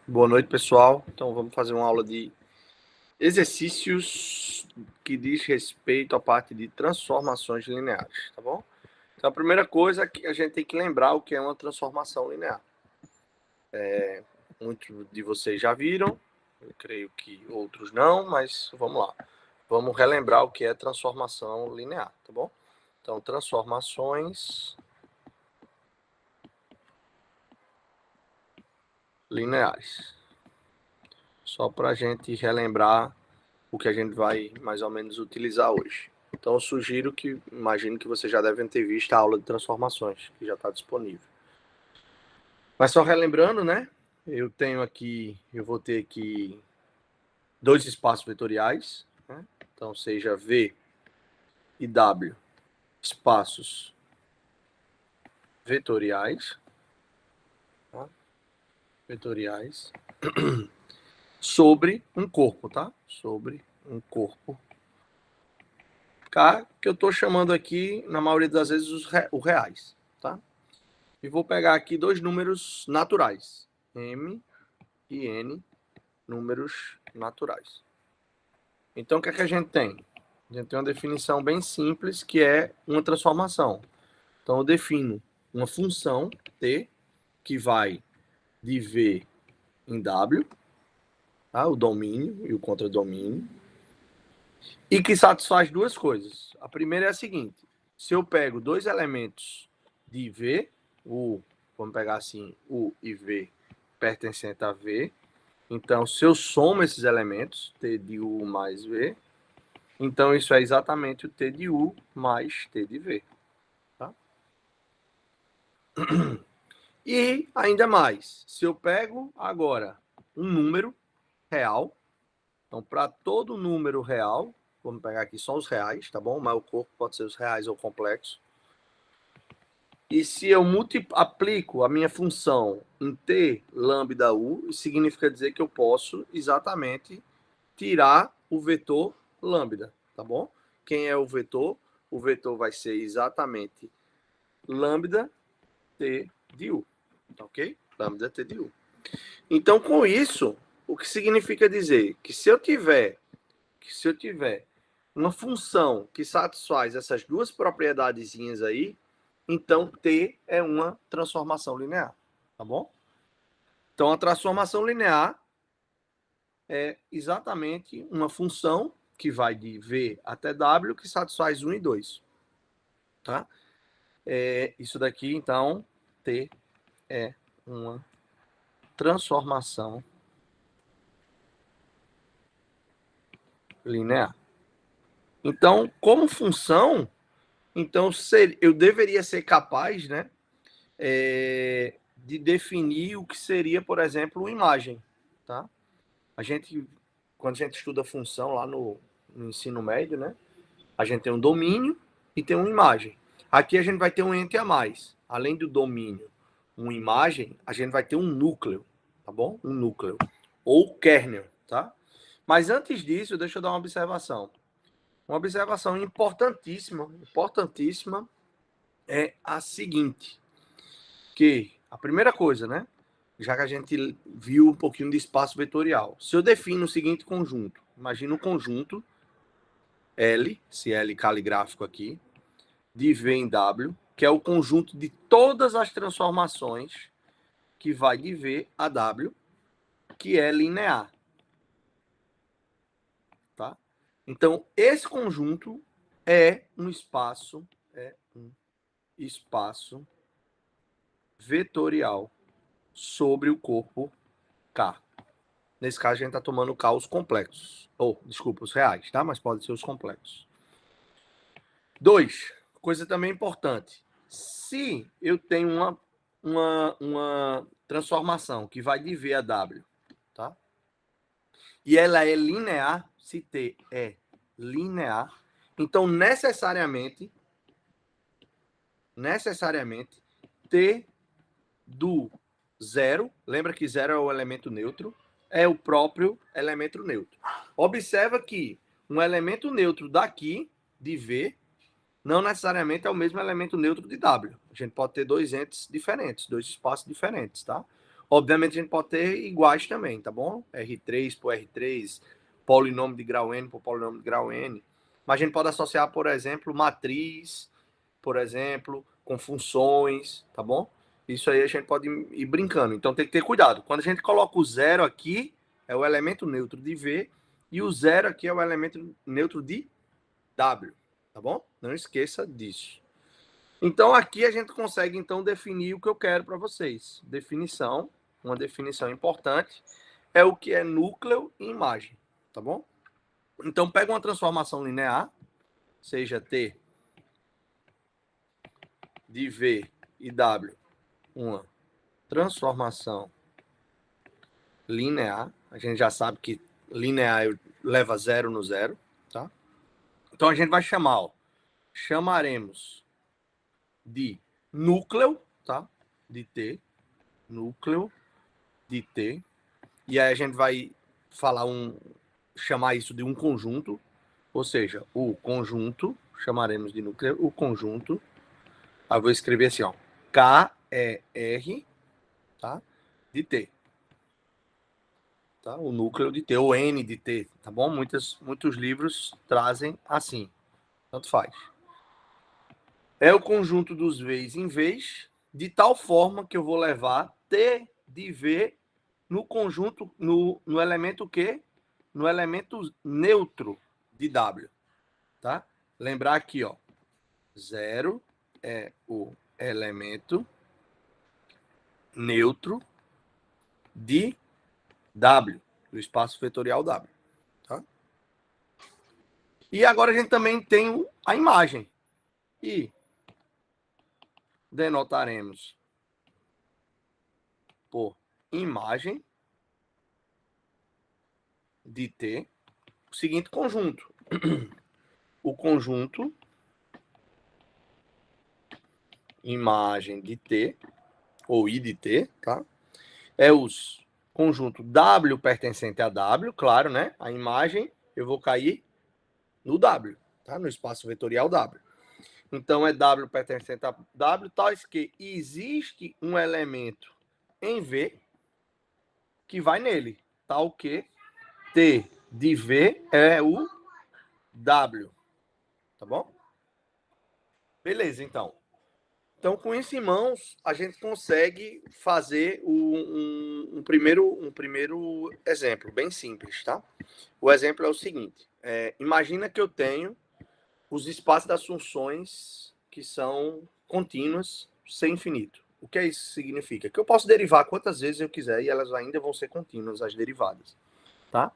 Boa noite, pessoal. Então, vamos fazer uma aula de exercícios que diz respeito à parte de transformações lineares, tá bom? Então, a primeira coisa é que a gente tem que lembrar o que é uma transformação linear. Muitos de vocês já viram, eu creio que outros não, mas vamos lá. Vamos relembrar o que é transformação linear, tá bom? Então, transformações lineares. Só para a gente relembrar o que a gente vai mais ou menos utilizar hoje. Então eu sugiro que, imagino que vocês já devem ter visto a aula de transformações, que já está disponível. Mas só relembrando, né? Eu vou ter aqui dois espaços vetoriais, né? Então seja V e W, espaços vetoriais, tá? Vetoriais, sobre um corpo, tá? Sobre um corpo K, que eu estou chamando aqui, na maioria das vezes, os reais, tá? E vou pegar aqui dois números naturais, M e N, números naturais. Então, o que é que a gente tem? A gente tem uma definição bem simples, que é uma transformação. Então, eu defino uma função T, que vai de V em W, tá? O domínio e o contradomínio, e que satisfaz duas coisas. A primeira é a seguinte: se eu pego dois elementos de V, vamos pegar assim, U e V pertencente a V, então se eu somo esses elementos, T de U mais V, então isso é exatamente o T de U mais T de V. Tá? E ainda mais, se eu pego agora um número real, então para todo número real, vamos pegar aqui só os reais, tá bom? Mas o corpo pode ser os reais ou complexos. E se eu aplico a minha função em T lambda U, significa dizer que eu posso exatamente tirar o vetor lambda, tá bom? Quem é o vetor? O vetor vai ser exatamente lambda T de U, tá ok? Lambda T de U. Então, com isso, o que significa dizer? Que se eu tiver uma função que satisfaz essas duas propriedadezinhas aí, então T é uma transformação linear, tá bom? Então a transformação linear é exatamente uma função que vai de V até W que satisfaz 1 e 2, tá? Isso daqui, então, T é uma transformação linear. Então, como função, então eu deveria ser capaz, né, de definir o que seria, por exemplo, uma imagem, tá? Quando a gente estuda função lá no ensino médio, né, a gente tem um domínio e tem uma imagem. Aqui a gente vai ter um ente a mais. Além do domínio, uma imagem, a gente vai ter um núcleo, tá bom? Um núcleo. Ou kernel, tá? Mas antes disso, deixa eu dar uma observação. Uma observação importantíssima é a seguinte, que a primeira coisa, né? Já que a gente viu um pouquinho de espaço vetorial. Se eu defino o seguinte conjunto, imagina um conjunto L, se L caligráfico aqui, de V em W, que é o conjunto de todas as transformações que vai de V a W, que é linear. Tá? Então, esse conjunto é um espaço vetorial sobre o corpo K. Nesse caso, a gente está tomando K os complexos. Desculpa, os reais, tá? Mas pode ser os complexos. 2. Coisa também importante. Se eu tenho uma transformação que vai de V a W, tá? E ela é linear, se T é linear, então necessariamente T do zero, lembra que zero é o elemento neutro, é o próprio elemento neutro. Observa que um elemento neutro daqui, de V, não necessariamente é o mesmo elemento neutro de W. A gente pode ter dois entes diferentes, dois espaços diferentes, tá? Obviamente, a gente pode ter iguais também, tá bom? R3 por R3, polinômio de grau N por polinômio de grau N. Mas a gente pode associar, por exemplo, matriz, por exemplo, com funções, tá bom? Isso aí a gente pode ir brincando. Então tem que ter cuidado. Quando a gente coloca o zero aqui, é o elemento neutro de V, e o zero aqui é o elemento neutro de W, tá bom? Não esqueça disso. Então aqui a gente consegue então definir o que eu quero para vocês. Definição, uma definição importante, é o que é núcleo e imagem, tá bom? Então pega uma transformação linear, seja T de V e W, uma transformação linear. A gente já sabe que linear leva zero no zero, tá? Então a gente vai chamar, ó, chamaremos de núcleo, tá? De T, núcleo de T. E aí a gente vai chamar isso de um conjunto, ou seja, o conjunto, chamaremos de núcleo, o conjunto. Aí eu vou escrever assim, ó, KER, tá? De T. Tá? O núcleo de T, ou N de T, tá bom? Muitos livros trazem assim, tanto faz. É o conjunto dos V's em V's, de tal forma que eu vou levar T de V no conjunto, no elemento Q? No elemento neutro de W, tá? Lembrar aqui, ó, 0 é o elemento neutro de W, do espaço vetorial W, tá? E agora a gente também tem a imagem. E denotaremos por imagem de T o seguinte conjunto. O conjunto imagem de T, ou I de T, tá? É os conjunto W pertencente a W, claro, né? A imagem eu vou cair no W, tá? No espaço vetorial W. Então é W pertencente a W, tais que existe um elemento em V que vai nele, tal que T de V é o W, tá bom? Beleza, então. Então, com isso em mãos, a gente consegue fazer um primeiro exemplo, bem simples, tá? O exemplo é o seguinte. Imagina que eu tenho os espaços das funções que são contínuas sem infinito. O que isso significa? Que eu posso derivar quantas vezes eu quiser e elas ainda vão ser contínuas, as derivadas, tá?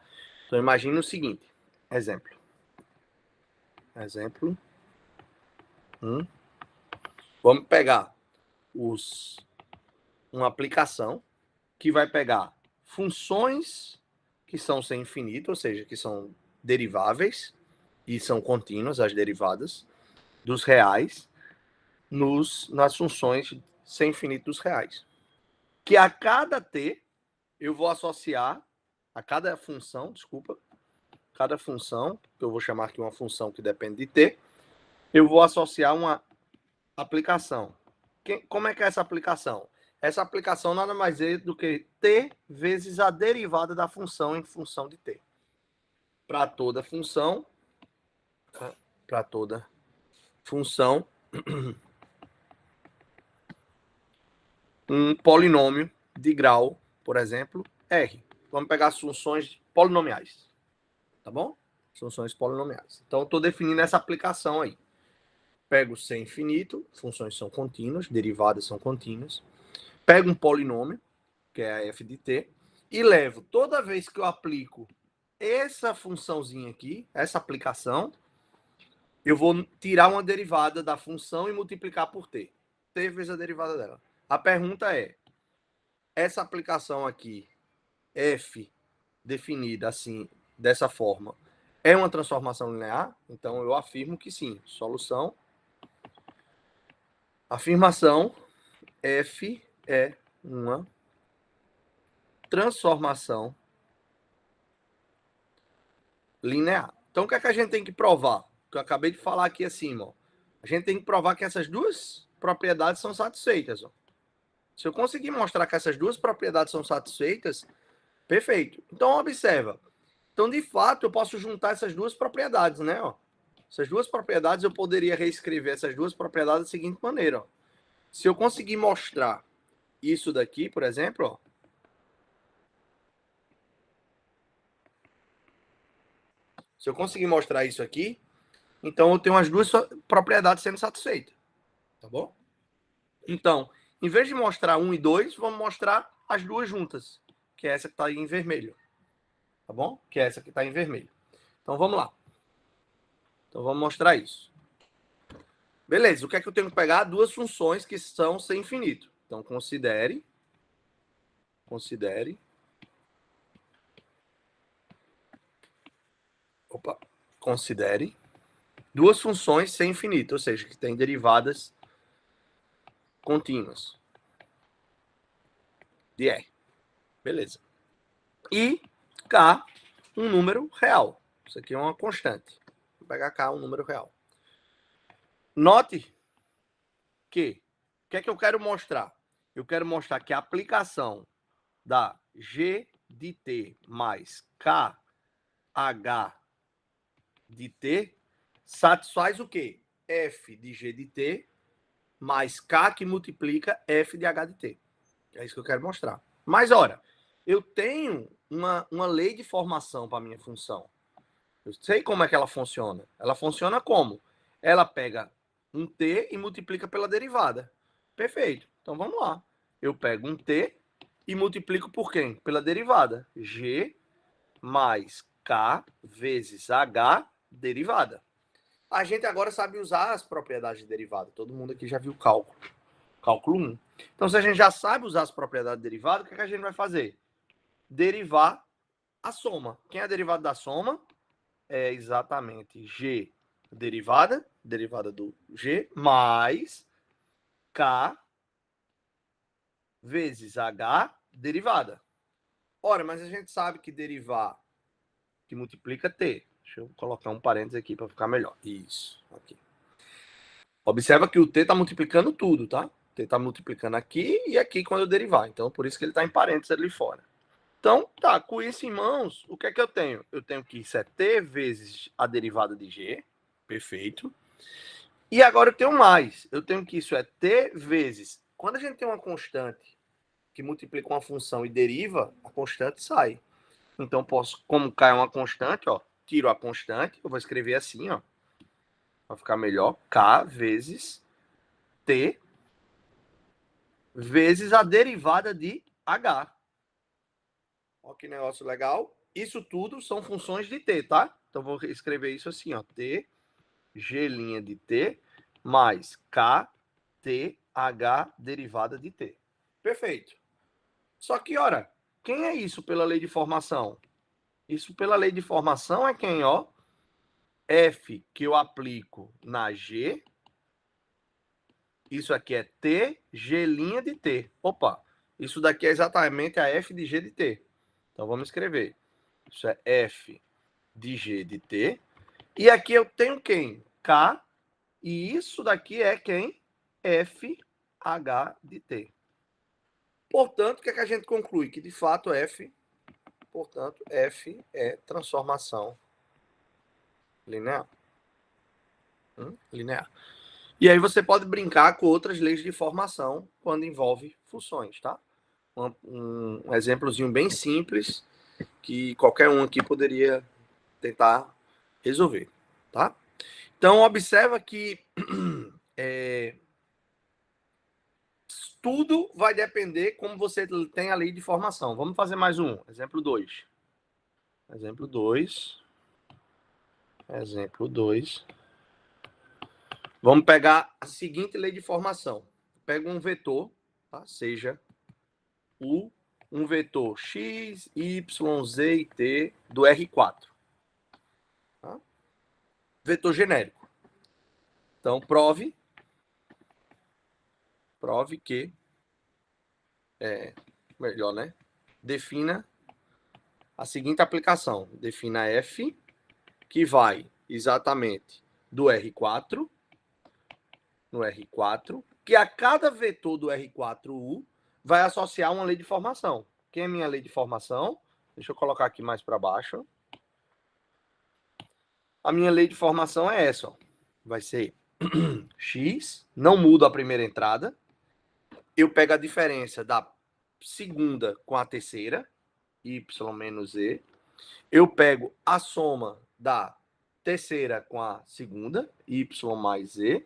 Então, imagina o seguinte. Exemplo. Exemplo 1. Vamos pegar uma aplicação que vai pegar funções que são sem infinito, ou seja, que são deriváveis e são contínuas, as derivadas dos reais, nas funções sem infinito dos reais. Que a cada t, eu vou associar, a cada função, cada função, que eu vou chamar aqui uma função que depende de t, eu vou associar uma aplicação. Como é que é essa aplicação? Essa aplicação nada mais é do que t vezes a derivada da função em função de t. Para toda função, um polinômio de grau, por exemplo, R. Vamos pegar as funções polinomiais, tá bom? Funções polinomiais. Então, eu estou definindo essa aplicação aí. Pego C infinito, funções são contínuas, derivadas são contínuas. Pego um polinômio, que é a f de t, e levo, toda vez que eu aplico essa funçãozinha aqui, essa aplicação, eu vou tirar uma derivada da função e multiplicar por t. T vezes a derivada dela. A pergunta é, essa aplicação aqui, f definida assim, dessa forma, é uma transformação linear? Então, eu afirmo que sim. Solução. Afirmação, f é uma transformação linear. Então, o que é que a gente tem que provar? Que eu acabei de falar aqui acima. Ó. A gente tem que provar que essas duas propriedades são satisfeitas. Ó. Se eu conseguir mostrar que essas duas propriedades são satisfeitas, perfeito. Então, observa. Então, de fato, eu posso juntar essas duas propriedades, né? Ó. Essas duas propriedades, eu poderia reescrever essas duas propriedades da seguinte maneira. Ó. Se eu conseguir mostrar isso daqui, por exemplo, ó, se eu conseguir mostrar isso aqui, então eu tenho as duas propriedades sendo satisfeitas. Tá bom? Então, em vez de mostrar 1 e 2, vamos mostrar as duas juntas, que é essa que está aí em vermelho. Tá bom? Que é essa que está em vermelho. Então, vamos lá. Então, vamos mostrar isso. Beleza, o que é que eu tenho que pegar? Duas funções que são sem infinito. Então, considere duas funções sem infinito, ou seja, que têm derivadas contínuas de R. Beleza. E K, um número real. Isso aqui é uma constante. Vou pegar K, um número real. Note que o que é que eu quero mostrar? Eu quero mostrar que a aplicação da G de T mais KH de T satisfaz o quê? F de G de T mais K que multiplica F de H de T. É isso que eu quero mostrar. Mas, ora, eu tenho uma lei de formação para a minha função. Eu sei como é que ela funciona. Ela funciona como? Ela pega um T e multiplica pela derivada. Perfeito. Então, vamos lá. Eu pego um T e multiplico por quem? Pela derivada. G mais K vezes H derivada. A gente agora sabe usar as propriedades de derivada. Todo mundo aqui já viu cálculo. Cálculo 1. Então, se a gente já sabe usar as propriedades de derivada, o que a gente vai fazer? Derivar a soma. Quem é a derivada da soma? É exatamente G derivada do G, mais K vezes H derivada. Ora, mas a gente sabe que derivar que multiplica T. Deixa eu colocar um parênteses aqui para ficar melhor. Isso, aqui. Observa que o T está multiplicando tudo, tá? O T está multiplicando aqui e aqui quando eu derivar. Então, por isso que ele está em parênteses ali fora. Então, tá, com isso em mãos, o que é que eu tenho? Eu tenho que isso é T vezes a derivada de G. Perfeito. E agora eu tenho mais. Eu tenho que isso é T vezes... Quando a gente tem uma constante que multiplica uma função e deriva, a constante sai. Então, posso, como cai uma constante, ó, tiro a constante, eu vou escrever assim, ó, para ficar melhor, K vezes T vezes a derivada de H. Olha que negócio legal. Isso tudo são funções de T, tá? Então, vou escrever isso assim, ó, T, G' de T, mais K, T, H, derivada de T. Perfeito. Só que, ora, quem é isso pela lei de formação? Isso pela lei de formação é quem, ó? F que eu aplico na G. Isso aqui é T, G' de T. Opa, isso daqui é exatamente a F de G de T. Então, vamos escrever. Isso é F de G de T. E aqui eu tenho quem? K. E isso daqui é quem? FH de T. Portanto, o que é que a gente conclui? Que, de fato, F é transformação linear. Linear. E aí você pode brincar com outras leis de formação quando envolve funções, tá? Um exemplozinho bem simples que qualquer um aqui poderia tentar resolver, tá? Então, observa que tudo vai depender como você tem a lei de formação. Vamos fazer mais um. Exemplo 2. Exemplo 2. Exemplo 2. Vamos pegar a seguinte lei de formação. Pega um vetor, tá? Seja um vetor x, y, z e t do R4. Tá? Vetor genérico. Então, prove que melhor, né? Defina a seguinte aplicação. Defina f que vai exatamente do R4 no R4, que a cada vetor do R4U vai associar uma lei de formação. Quem é minha lei de formação? Deixa eu colocar aqui mais para baixo. A minha lei de formação é essa, ó. Vai ser x, não muda a primeira entrada. Eu pego a diferença da segunda com a terceira, y menos e. Eu pego a soma da terceira com a segunda, y mais e,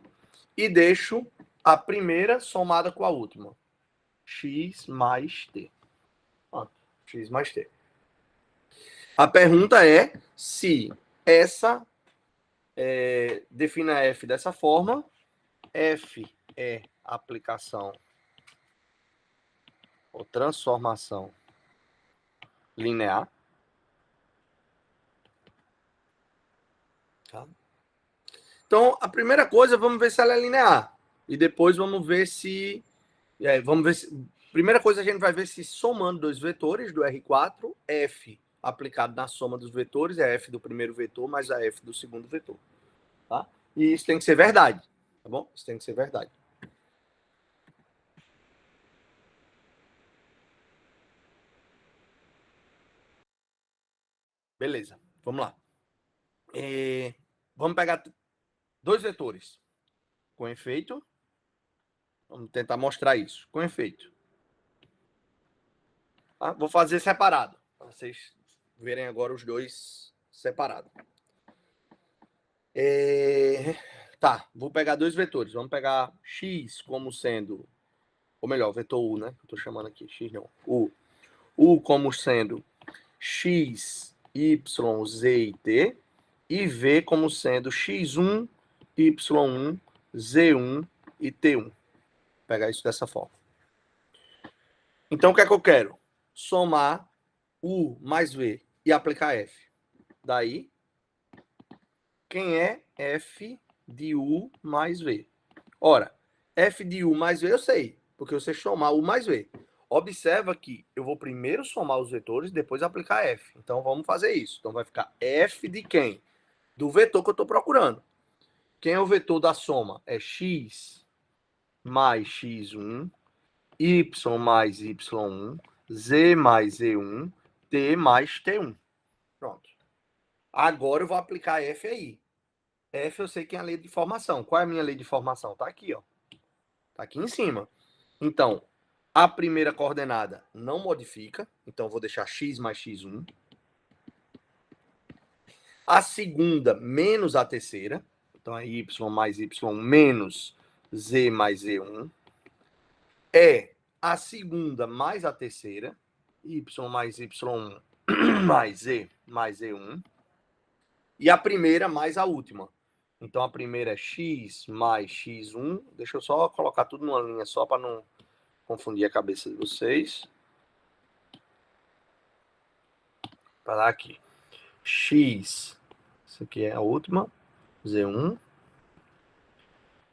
e deixo a primeira somada com a última, x mais t. X mais t. A pergunta é se essa defina f dessa forma, f é aplicação ou transformação linear. Tá? Então, a primeira coisa, vamos ver se ela é linear. E depois vamos ver se... primeira coisa, a gente vai ver se somando dois vetores do R4, f aplicado na soma dos vetores é f do primeiro vetor mais a f do segundo vetor. Tá? E isso tem que ser verdade. Tá bom? Isso tem que ser verdade. Beleza, vamos lá. Vamos pegar dois vetores com efeito. Vamos tentar mostrar isso. Com efeito. Tá? Vou fazer separado, para vocês verem agora os dois separados. Tá, vou pegar dois vetores. Vamos pegar x como sendo, ou melhor, vetor u, né? Estou chamando aqui, x não, u. U como sendo x, y, z e t. E v como sendo x1, y1, z1 e t1. Vou pegar isso dessa forma. Então, o que é que eu quero? Somar u mais v e aplicar f. Daí, quem é f de u mais v? Ora, f de u mais v eu sei, porque eu sei somar u mais v. Observa que eu vou primeiro somar os vetores, depois aplicar f. Então, vamos fazer isso. Então, vai ficar f de quem? Do vetor que eu estou procurando. Quem é o vetor da soma? É x mais x1, y mais y1, z mais z1, t mais t1. Pronto. Agora eu vou aplicar f aí. F eu sei que é a lei de formação. Qual é a minha lei de formação? Está aqui, ó. Está aqui em cima. Então, a primeira coordenada não modifica. Então, eu vou deixar x mais x1. A segunda menos a terceira. Então, é y mais y menos z mais z1. É a segunda mais a terceira. Y mais y1 mais z mais z1. E a primeira mais a última. Então, a primeira é x mais x1. Deixa eu só colocar tudo numa linha só para não confundir a cabeça de vocês. Para dar aqui. X. Isso aqui é a última. Z1.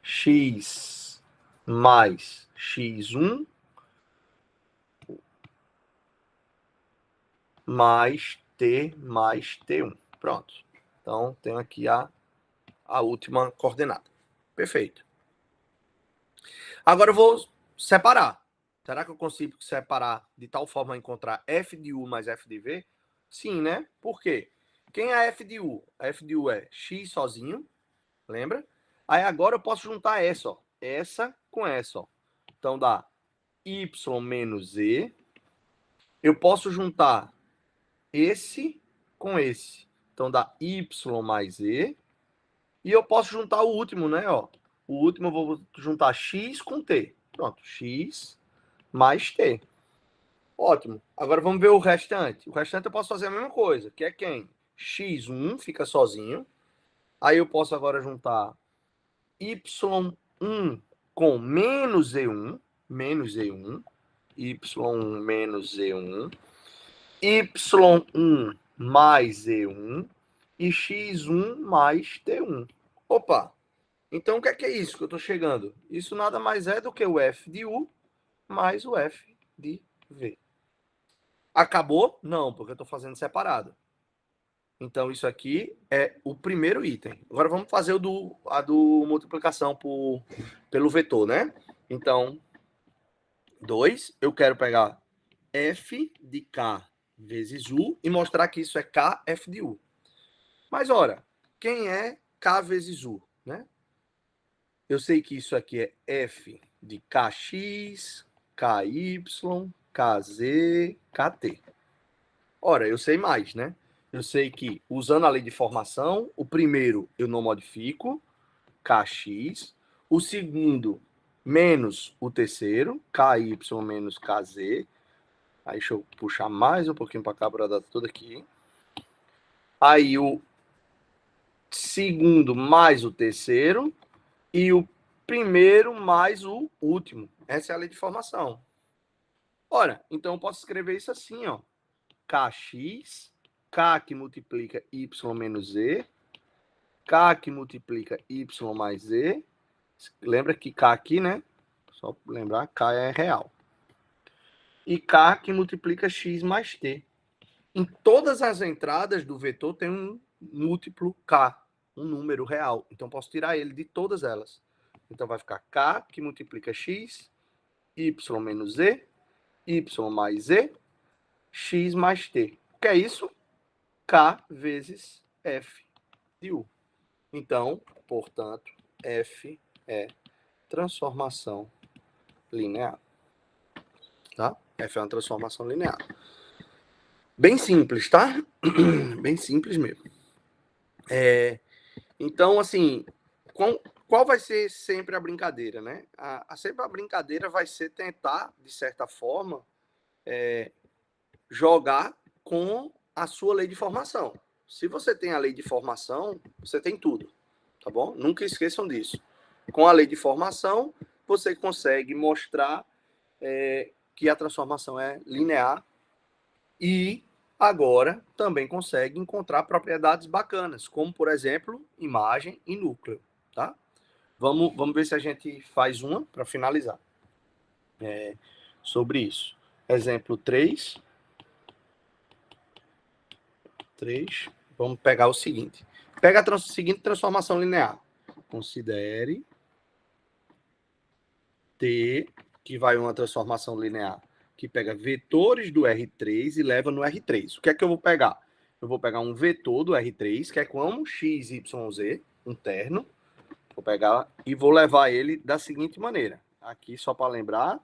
X mais x1 mais t1. Pronto. Então, tenho aqui a última coordenada. Perfeito. Agora eu vou separar. Será que eu consigo separar de tal forma a encontrar f de u mais f de v? Sim, né? Por quê? Quem é a f de u? A f de u é x sozinho, lembra? Aí agora eu posso juntar essa, ó. Essa com essa, ó. Então dá y menos e. Eu posso juntar esse com esse. Então dá y mais e. E eu posso juntar o último, né? Ó. O último eu vou juntar x com t. Pronto, x mais t. Ótimo. Agora vamos ver o restante. O restante eu posso fazer a mesma coisa, que é quem? x1 fica sozinho. Aí eu posso agora juntar y1 com menos e1, y1 menos e1, y1 mais e1 e x1 mais t1. Opa! Então, o que é isso que eu estou chegando? Isso nada mais é do que o f de u mais o f de v. Acabou? Não, porque eu estou fazendo separado. Então, isso aqui é o primeiro item. Agora, vamos fazer a do multiplicação pelo vetor, né? Então, 2, eu quero pegar f de k vezes u e mostrar que isso é kf de u. Mas, ora, quem é k vezes u, né? Eu sei que isso aqui é f de kx, ky, kz, kt. Ora, eu sei mais, né? Eu sei que, usando a lei de formação, o primeiro eu não modifico, kx. O segundo, menos o terceiro, ky menos kz. Aí deixa eu puxar mais um pouquinho para cá para dar tudo aqui. Aí o segundo mais o terceiro e o primeiro mais o último. Essa é a lei de formação. Ora, então eu posso escrever isso assim, ó. Kx, k que multiplica y menos z, k que multiplica y mais z. Lembra que k aqui, né? Só lembrar, k é real. E k que multiplica x mais t. Em todas as entradas do vetor tem um múltiplo k, um número real. Então posso tirar ele de todas elas. Então vai ficar k que multiplica x, y menos z, y mais z, x mais t. O que é isso? K vezes f de u. Então, portanto, f é transformação linear. Tá? F é uma transformação linear. Bem simples, tá? Bem simples mesmo. Então, assim, qual vai ser sempre a brincadeira, né? Sempre a brincadeira vai ser tentar, de certa forma, jogar com a sua lei de formação. Se você tem a lei de formação, você tem tudo, tá bom? Nunca esqueçam disso. Com a lei de formação, você consegue mostrar que a transformação é linear e agora também consegue encontrar propriedades bacanas, como, por exemplo, imagem e núcleo, tá? Vamos ver se a gente faz uma para finalizar sobre isso. Exemplo 3. Vamos pegar o seguinte. Pega a seguinte transformação linear. Considere T, que vai uma transformação linear que pega vetores do R3 e leva no R3. O que é que eu vou pegar? Eu vou pegar um vetor do R3, que é como x, y, z, um terno. Vou pegar e vou levar ele da seguinte maneira. Aqui, só para lembrar,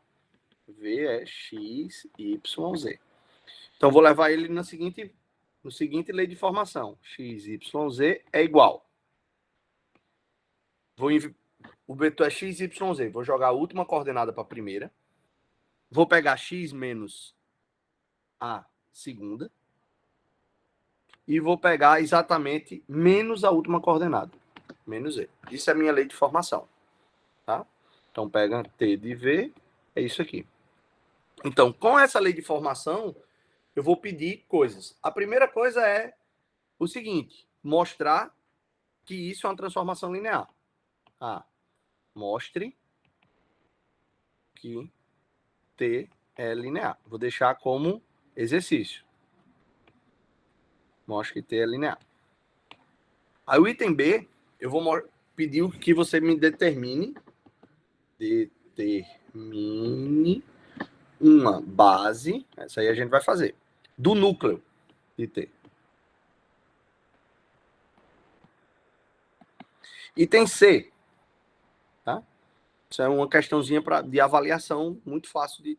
V é x, y, z. Então, vou levar ele no seguinte lei de formação. X, y, z é igual. O vetor é x, y, z. Vou jogar a última coordenada para a primeira. Vou pegar x menos a segunda. E vou pegar exatamente menos a última coordenada. Menos e. Isso é a minha lei de formação. Tá? Então, pega t de v, é isso aqui. Então, com essa lei de formação, eu vou pedir coisas. A primeira coisa é o seguinte, mostrar que isso é uma transformação linear. Mostre que T é linear. Vou deixar como exercício. Mostre que T é linear. Aí o item B, eu vou pedir que você me determine uma base, essa aí a gente vai fazer, do núcleo de T. Item C, tá? Isso é uma questãozinha de avaliação muito fácil de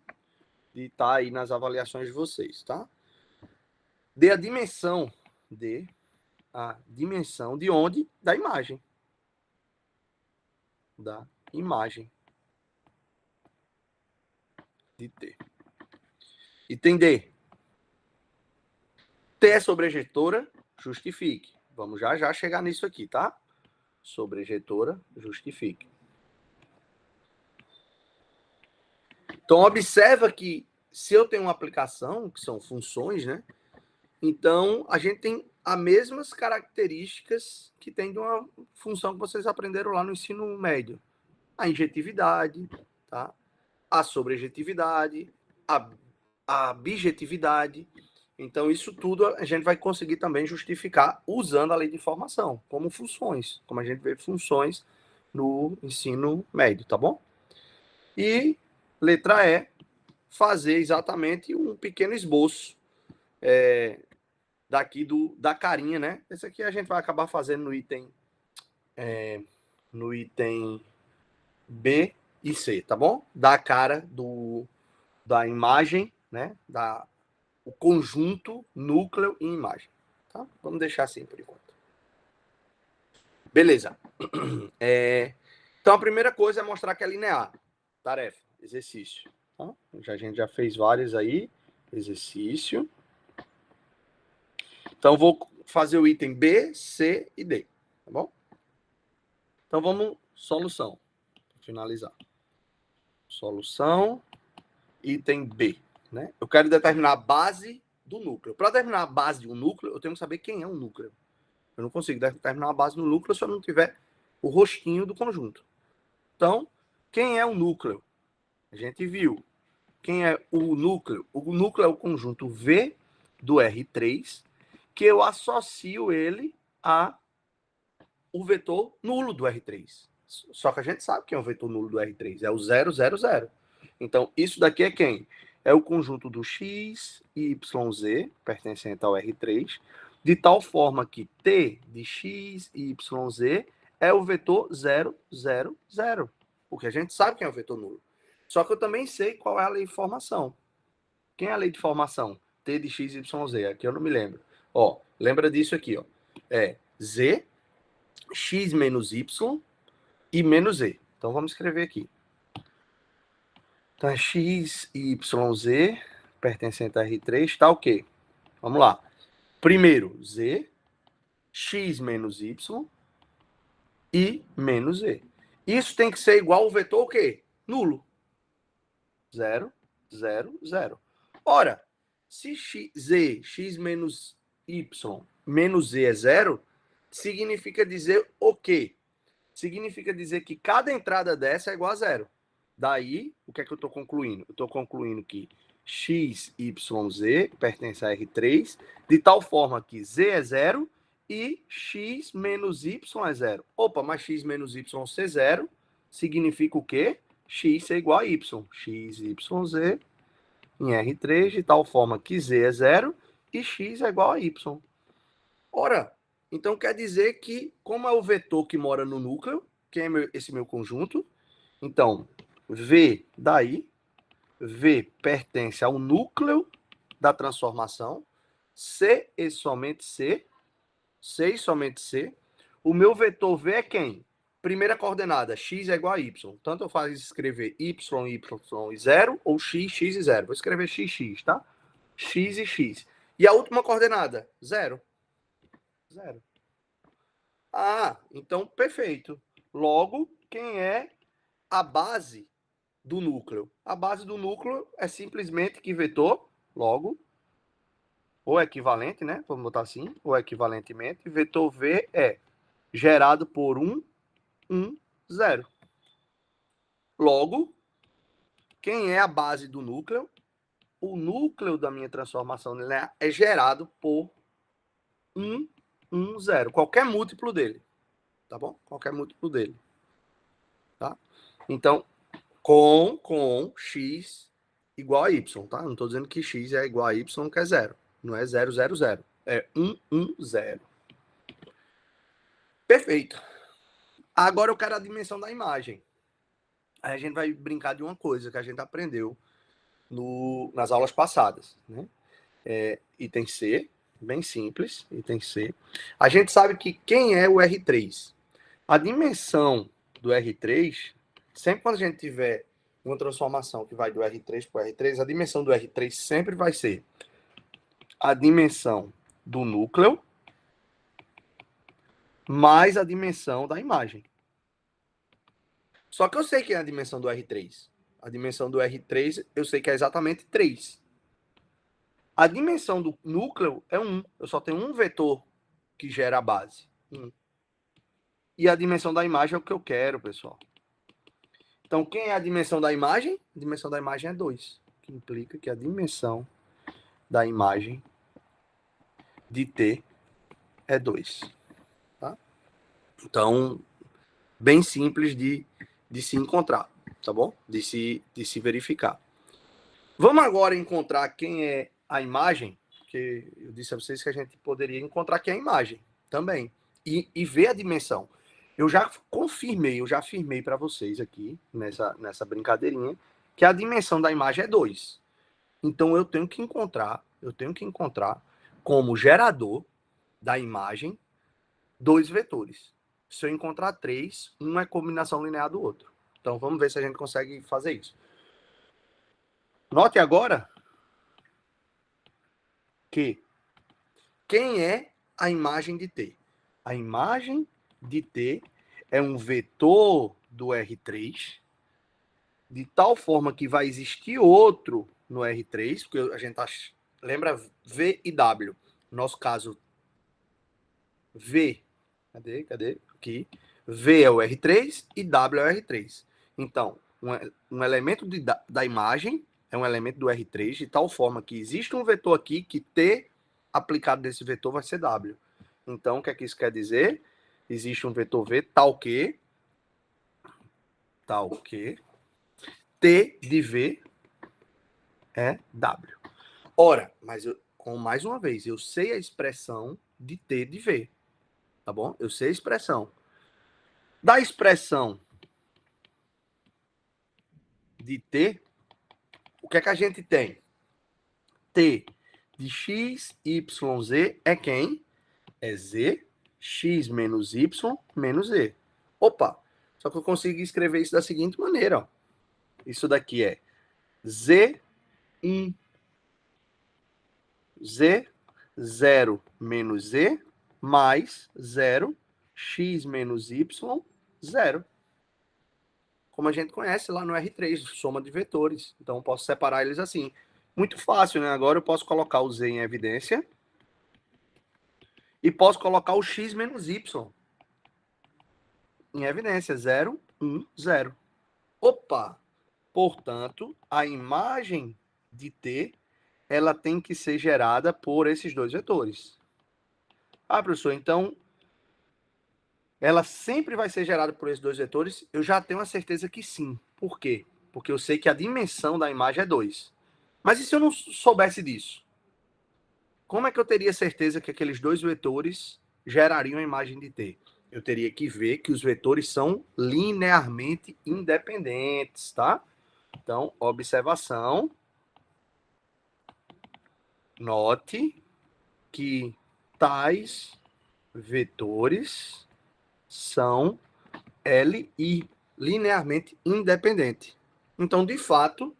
estar aí nas avaliações de vocês, tá? Dê a dimensão de onde? Da imagem. Da imagem de T. Item D. T é sobrejetora, justifique. Vamos já chegar nisso aqui, tá? Sobrejetora, justifique. Então, observa que se eu tenho uma aplicação, que são funções, né? Então, a gente tem as mesmas características que tem de uma função que vocês aprenderam lá no ensino médio. A injetividade, tá? A sobrejetividade, a bijetividade. Então, isso tudo a gente vai conseguir também justificar usando a lei de formação, como funções, como a gente vê funções no ensino médio, tá bom? E letra E, fazer exatamente um pequeno esboço daqui da carinha, né? Esse aqui a gente vai acabar fazendo no item B e C, tá bom? Da cara da imagem, né? O conjunto, núcleo e imagem. Tá? Vamos deixar assim por enquanto. Beleza. Então, a primeira coisa é mostrar que é linear. Tarefa, exercício. Tá? A gente já fez vários aí. Exercício. Então, vou fazer o item B, C e D. Tá bom? Então, vamos, solução. Para finalizar. Solução, item B. Né? Eu quero determinar a base do núcleo. Para determinar a base de um núcleo, eu tenho que saber quem é um núcleo. Eu não consigo determinar a base do núcleo se eu não tiver o rostinho do conjunto. Então, quem é o núcleo? A gente viu. Quem é o núcleo? O núcleo é o conjunto V do R3, que eu associo ele a o vetor nulo do R3. Só que a gente sabe quem é o vetor nulo do R3. É o 0, 0, 0. Então, isso daqui é quem? É o conjunto do x, y, z, pertencente ao R3, de tal forma que t de x, y, z é o vetor 0, 0, 0. Porque a gente sabe quem é o vetor nulo. Só que eu também sei qual é a lei de formação. Quem é a lei de formação? T de x, y, z. Aqui eu não me lembro. Ó, lembra disso aqui, ó. É z, x menos y e menos z. Então, vamos escrever aqui. Então, é x, y, z, pertencente a R3, tá o quê? Vamos lá. Primeiro, z, x menos y e menos z. Isso tem que ser igual ao vetor o quê? Nulo. 0, 0, 0. Ora, se z, x menos y, menos z é 0, significa dizer o quê? Significa dizer que cada entrada dessa é igual a 0. Daí, o que é que eu estou concluindo? Eu estou concluindo que x, y, z pertence a R3, de tal forma que z é 0 e x menos y é 0. Opa, mas x menos y ser 0 significa o quê? X ser igual a y. X, y, z em R3, de tal forma que z é 0 e x é igual a y. Ora, então quer dizer que, como é o vetor que mora no núcleo, que é esse meu conjunto, então, V daí, V pertence ao núcleo da transformação, C e somente C, C e somente C. O meu vetor V é quem? Primeira coordenada, x é igual a y. Tanto eu faço escrever y e 0, ou x e 0. Vou escrever x, tá? X e x. E a última coordenada? 0. 0. Ah, então perfeito. Logo, quem é a base do núcleo? A base do núcleo é simplesmente que vetor, logo, ou equivalente, né? Vamos botar assim, ou equivalentemente, vetor V é gerado por 1, 1, 0. Logo, quem é a base do núcleo? O núcleo da minha transformação é gerado por 1, 1, 0. Qualquer múltiplo dele. Tá bom? Qualquer múltiplo dele. Tá? Então, com x igual a y, tá? Não estou dizendo que x é igual a y, que é 0. Não é 0, 0, 0. É 1, 1, 0. Perfeito. Agora eu quero a dimensão da imagem. Aí a gente vai brincar de uma coisa que a gente aprendeu nas aulas passadas, né? Item C, bem simples, item C. A gente sabe que quem é o R3? A dimensão do R3, sempre quando a gente tiver uma transformação que vai do R3 para o R3, a dimensão do R3 sempre vai ser a dimensão do núcleo mais a dimensão da imagem. Só que eu sei que é a dimensão do R3. A dimensão do R3 eu sei que é exatamente 3. A dimensão do núcleo é 1. Eu só tenho um vetor que gera a base. 1. E a dimensão da imagem é o que eu quero, pessoal. Então, quem é a dimensão da imagem? A dimensão da imagem é 2. Que implica que a dimensão da imagem de T é 2. Tá? Então, bem simples de se encontrar, tá bom? De se verificar. Vamos agora encontrar quem é a imagem, porque eu disse a vocês que a gente poderia encontrar quem é a imagem também, e ver a dimensão. Eu já confirmei, eu já afirmei para vocês aqui, nessa brincadeirinha, que a dimensão da imagem é 2. Então eu tenho que encontrar como gerador da imagem 2 vetores. Se eu encontrar 3, um é combinação linear do outro. Então vamos ver se a gente consegue fazer isso. Note agora que quem é a imagem de T? A imagem de T é um vetor do R3, de tal forma que vai existir outro no R3, porque a gente lembra V e W. No nosso caso, V, cadê? Aqui. V é o R3 e W é o R3. Então, um elemento da imagem é um elemento do R3, de tal forma que existe um vetor aqui que T aplicado desse vetor vai ser W. Então, o que é que isso quer dizer? Existe um vetor V tal que T de V é W. Ora, mas mais uma vez, eu sei a expressão de T de V. Tá bom? Eu sei a expressão. Da expressão de T, o que é que a gente tem? T de x, y, z é quem? É z, x menos y menos z. Opa! Só que eu consigo escrever isso da seguinte maneira. Ó. Isso daqui é z1, z0 menos z mais 0, x menos y, 0. Como a gente conhece lá no R3, soma de vetores. Então, eu posso separar eles assim. Muito fácil, né? Agora eu posso colocar o z em evidência e posso colocar o x menos y em evidência. 0, 1, 0. Opa! Portanto, a imagem de T, ela tem que ser gerada por esses dois vetores. Ah, professor, então ela sempre vai ser gerada por esses dois vetores? Eu já tenho a certeza que sim. Por quê? Porque eu sei que a dimensão da imagem é 2. Mas e se eu não soubesse disso? Como é que eu teria certeza que aqueles dois vetores gerariam a imagem de T? Eu teria que ver que os vetores são linearmente independentes, tá? Então, observação. Note que tais vetores são LI, linearmente independente. Então, de fato,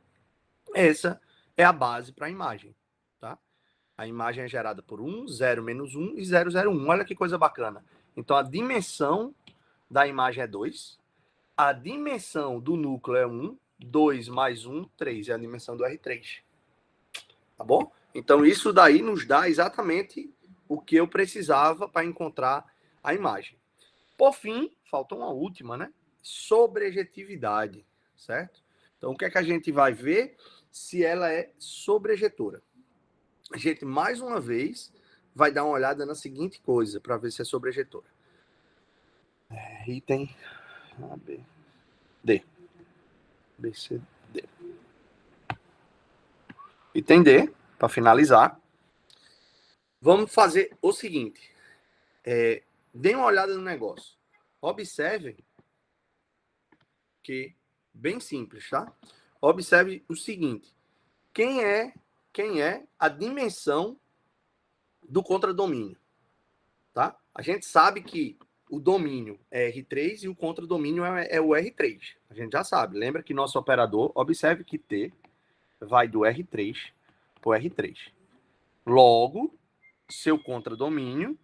essa é a base para a imagem, tá? A imagem é gerada por 1, 0 menos 1 e 0, 0, 1. Olha que coisa bacana. Então, a dimensão da imagem é 2. A dimensão do núcleo é 1. 2 mais 1, 3. É a dimensão do R3. Tá bom? Então, isso daí nos dá exatamente o que eu precisava para encontrar a imagem. Por fim, falta uma última, né? Sobrejetividade, certo? Então, o que é que a gente vai ver se ela é sobrejetora? A gente, mais uma vez, vai dar uma olhada na seguinte coisa, para ver se é sobrejetora. Item A, B, D. B, C, D. Item D, para finalizar. Vamos fazer o seguinte. Dê uma olhada no negócio. Observe que, bem simples, tá? Observe o seguinte. Quem é a dimensão do contradomínio, tá? A gente sabe que o domínio é R3 e o contradomínio é o R3. A gente já sabe. Lembra que nosso operador, observe que T vai do R3 para o R3. Logo, seu contradomínio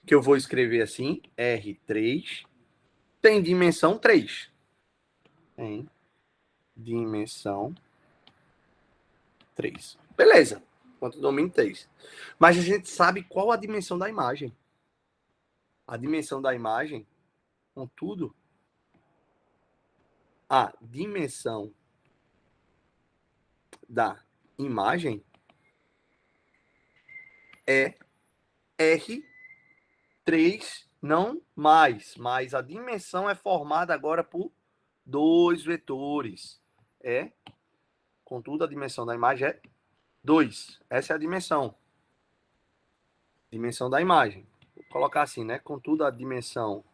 que eu vou escrever assim, R3, tem dimensão 3. Tem dimensão 3. Beleza. Contradomínio 3. Mas a gente sabe qual a dimensão da imagem. A dimensão da imagem, contudo, a dimensão da imagem é R 3 não mais, mas a dimensão é formada agora por 2 vetores. Contudo, a dimensão da imagem é 2. Essa é a dimensão. Dimensão da imagem. Vou colocar assim, né? Contudo, a dimensão,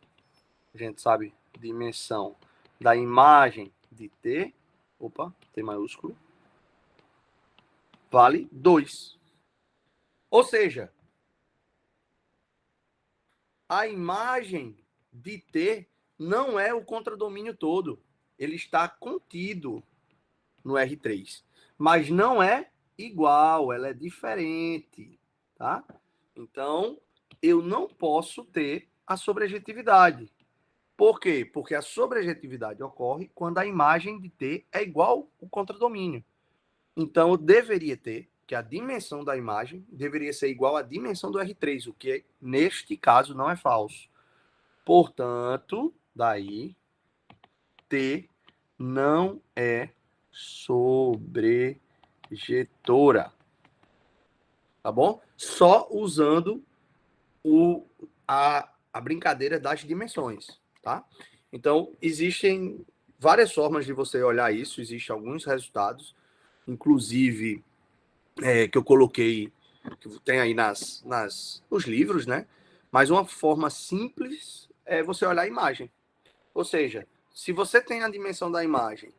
a gente sabe, dimensão da imagem de T, T maiúsculo, vale 2. Ou seja, a imagem de T não é o contradomínio todo. Ele está contido no R3. Mas não é igual, ela é diferente, tá? Então, eu não posso ter a sobrejetividade. Por quê? Porque a sobrejetividade ocorre quando a imagem de T é igual ao contradomínio. Então, eu deveria ter que a dimensão da imagem deveria ser igual à dimensão do R3, o que, neste caso, não é falso. Portanto, daí, T não é sobrejetora. Tá bom? Só usando a brincadeira das dimensões, tá? Então, existem várias formas de você olhar isso, existem alguns resultados, inclusive que eu coloquei, que tem aí nos livros, né? Mas uma forma simples é você olhar a imagem. Ou seja, se você tem a dimensão da imagem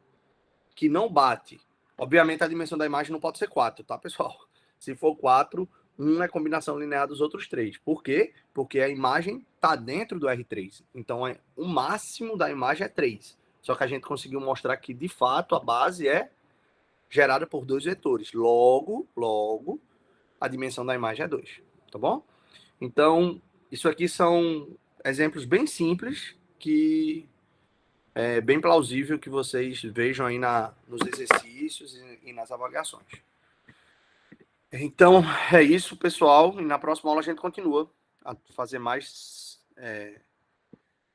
que não bate, obviamente a dimensão da imagem não pode ser 4, tá, pessoal? Se for 4, 1 é combinação linear dos outros 3. Por quê? Porque a imagem está dentro do R3. Então, o máximo da imagem é 3. Só que a gente conseguiu mostrar que, de fato, a base é gerada por 2 vetores. Logo, a dimensão da imagem é 2. Tá bom? Então, isso aqui são exemplos bem simples que é bem plausível que vocês vejam aí nos exercícios e nas avaliações. Então, é isso, pessoal. E na próxima aula a gente continua a fazer mais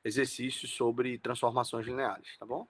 exercícios sobre transformações lineares, tá bom?